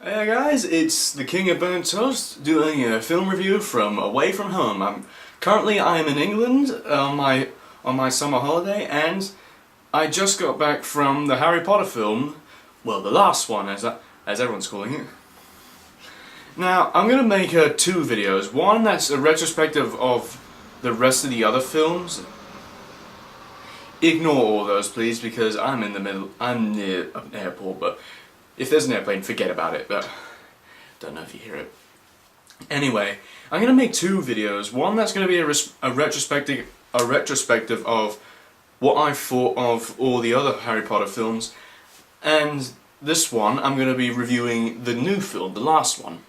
Hey guys, it's the King of Burnt Toast doing a film review from away from home. I am in England on my summer holiday, and I just got back from the Harry Potter film, well, the last one as everyone's calling it. Now, I'm gonna make two videos. One that's a retrospective of the rest of the other films. Ignore all those, please, because I'm near an airport, but if there's an airplane, forget about it, but don't know if you hear it. Anyway, I'm going to make two videos. One that's going to be a retrospective of what I thought of all the other Harry Potter films, and this one I'm going to be reviewing the new film, the last one.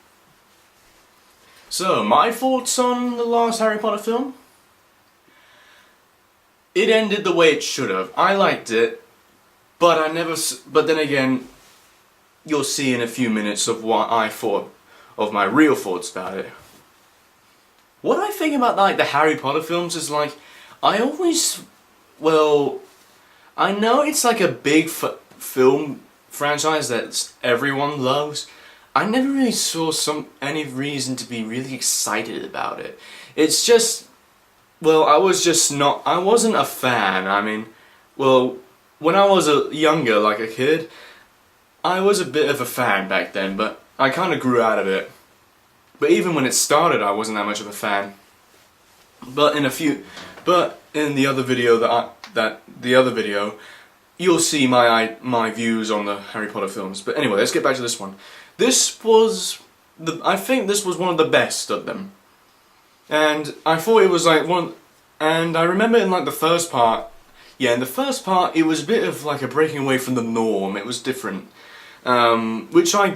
So, my thoughts on the last Harry Potter film? It ended the way it should have. I liked it, but then again, you'll see in a few minutes of what I thought of my real thoughts about it. What I think about the Harry Potter films is I know it's like a big film franchise that everyone loves. I never really saw any reason to be really excited about it. It's just, I wasn't a fan. I mean, when I was younger, like a kid, I was a bit of a fan back then, but I kind of grew out of it. But even when it started, I wasn't that much of a fan. But in the other video, you'll see my views on the Harry Potter films. But anyway, let's get back to this one. I think this was one of the best of them. And I thought it was and I remember in the first part, in the first part it was a bit of a breaking away from the norm. It was different. Which I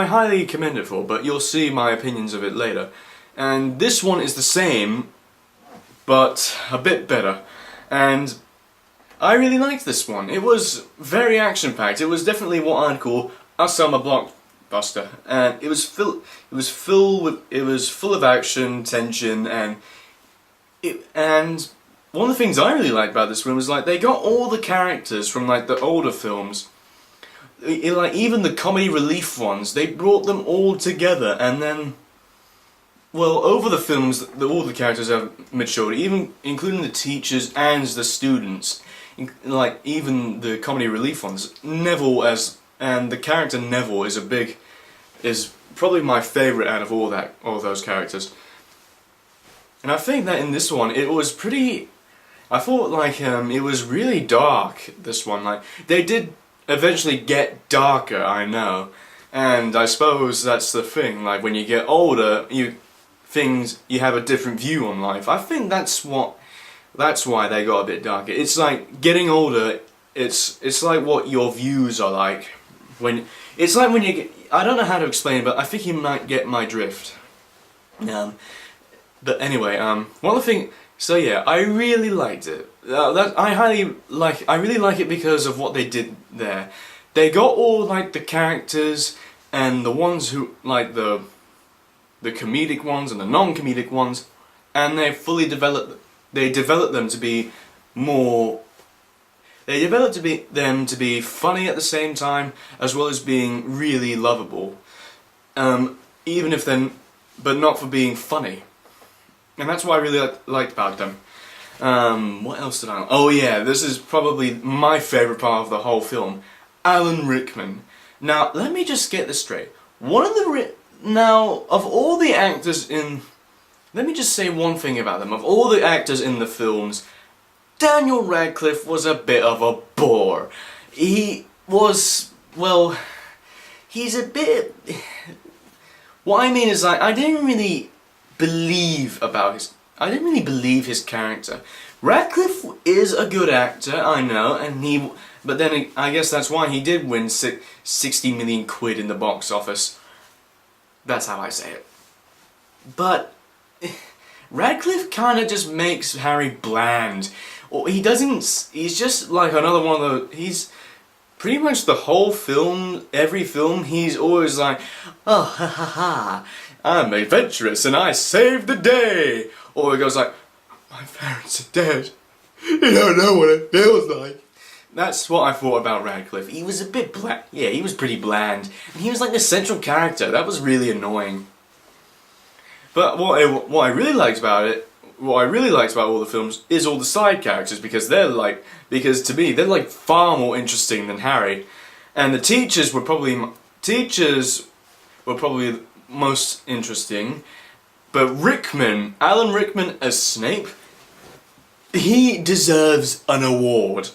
highly commend it for, but you'll see my opinions of it later. And this one is the same, but a bit better. And I really liked this one. It was very action-packed. It was definitely what I'd call a summer blockbuster, and it was full of action, tension, and one of the things I really liked about this one was they got all the characters from the older films. Even the comedy relief ones, they brought them all together, and then, over the films, all the characters have matured, including the teachers and the students. Even the comedy relief ones, and the character Neville is probably my favourite out of all those characters. And I think that in this one, it was pretty. I thought it was really dark. This one, they did eventually get darker, I know, and I suppose that's the thing. When you get older, you have a different view on life. I think that's why they got a bit darker. It's getting older. It's like what your views are like when you get. I don't know how to explain it, but I think you might get my drift. But anyway, one of the things. So yeah, I really liked it. I really like it because of what they did there. They got all the characters and the ones who the comedic ones and the non-comedic ones, and they fully developed. They developed them to be more. They developed them to be funny at the same time, as well as being really lovable. But not for being funny. And that's what I really liked about them. What else did I like? Oh yeah, this is probably my favourite part of the whole film. Alan Rickman. Now, let me just get this straight. Of all the actors in... Let me just say one thing about them. Of all the actors in the films, Daniel Radcliffe was a bit of a bore. He was... he's a bit... What I mean is I didn't really believe his character. Radcliffe is a good actor, I know, but then I guess that's why he did win 60 million quid in the box office. That's how I say it. But Radcliffe kind of just makes Harry bland. Or he's just another one of the. He's pretty much the whole film, every film, he's always oh, ha ha ha, I'm adventurous and I saved the day! Or he goes my parents are dead, you don't know what it feels like. that's what I thought about Radcliffe. He was a bit bland. Yeah, he was pretty bland. And he was like the central character. That was really annoying. But what I really liked about it, what I really liked about all the films is all the side characters, because because to me they're like far more interesting than Harry. And the teachers were probably most interesting. But Rickman, Alan Rickman as Snape, he deserves an award.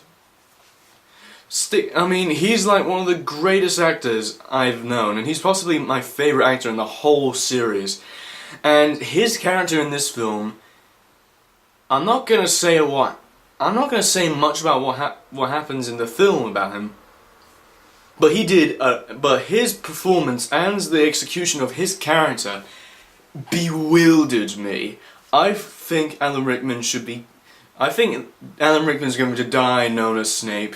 I mean, he's like one of the greatest actors I've known, and he's possibly my favourite actor in the whole series. And his character in this film, I'm not gonna say much about what happens in the film about him, but but his performance and the execution of his character bewildered me. I think Alan Rickman's going to die known as Snape,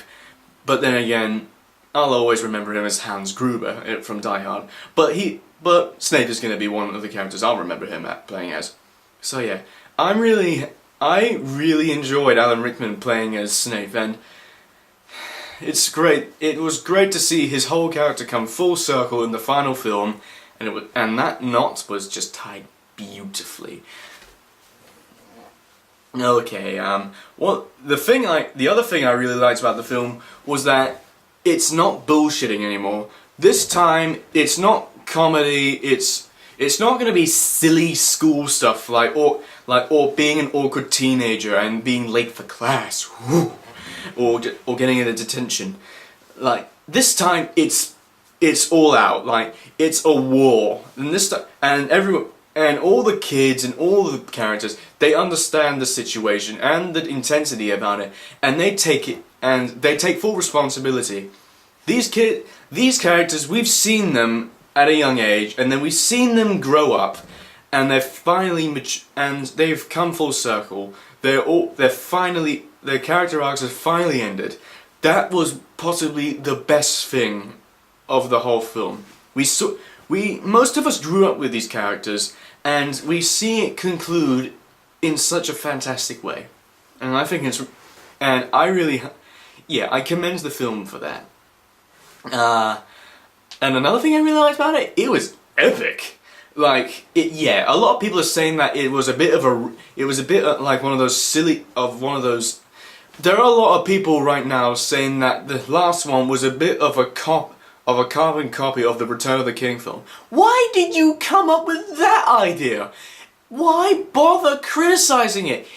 but then again, I'll always remember him as Hans Gruber from Die Hard. But Snape is going to be one of the characters I'll remember him playing as. So yeah, I really enjoyed Alan Rickman playing as Snape, and it's great. It was great to see his whole character come full circle in the final film, and that knot was just tied beautifully. Okay, the other thing I really liked about the film was that it's not bullshitting anymore. This time, it's not comedy. It's not going to be silly school stuff or being an awkward teenager and being late for class, or getting into detention. Like this time, it's all out. Like it's a war, and all the kids and all the characters, they understand the situation and the intensity about it, and they take full responsibility. These characters, we've seen them at a young age, and then we've seen them grow up, and they've come full circle. Their character arcs have finally ended. That was possibly the best thing of the whole film. Most of us grew up with these characters, and we see it conclude in such a fantastic way. And I think I commend the film for that. And another thing I really liked about it, it was epic. Like, a lot of people are saying that it was a bit like one of those. There are a lot of people right now saying that the last one was a bit of a carbon copy of the Return of the King film. Why did you come up with that idea? Why bother criticizing it?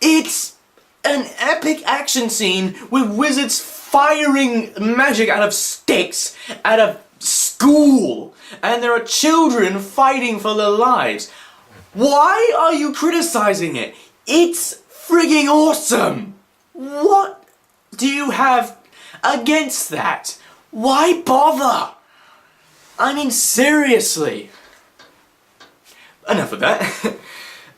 It's an epic action scene with wizards firing magic out of sticks at a school, and there are children fighting for their lives. Why are you criticizing it? It's frigging awesome! What do you have against that? Why bother? I mean, seriously. Enough of that.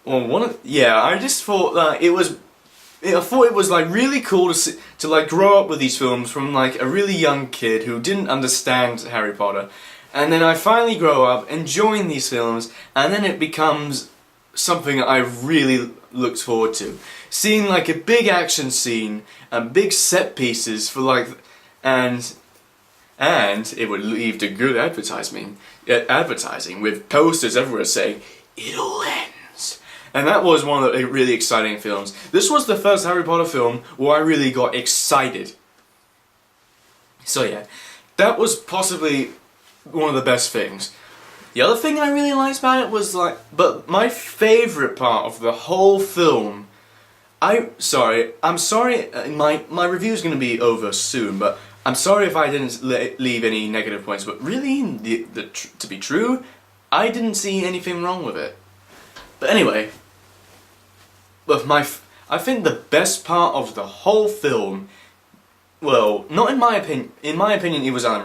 I just thought that it was like really cool to like grow up with these films from like a really young kid who didn't understand Harry Potter, and then I finally grow up enjoying these films, and then it becomes something I really looked forward to. Seeing like a big action scene and big set pieces for like and it would lead to good advertising with posters everywhere saying it'll end. And that was one of the really exciting films. This was the first Harry Potter film where I really got excited. So yeah, that was possibly one of the best things. The other thing I really liked about it was but my favourite part of the whole film, I'm sorry, my review's going to be over soon, but I'm sorry if I didn't leave any negative points, but really, to be true, I didn't see anything wrong with it. But anyway, I think the best part of the whole film, well, not in my opinion, it was Alan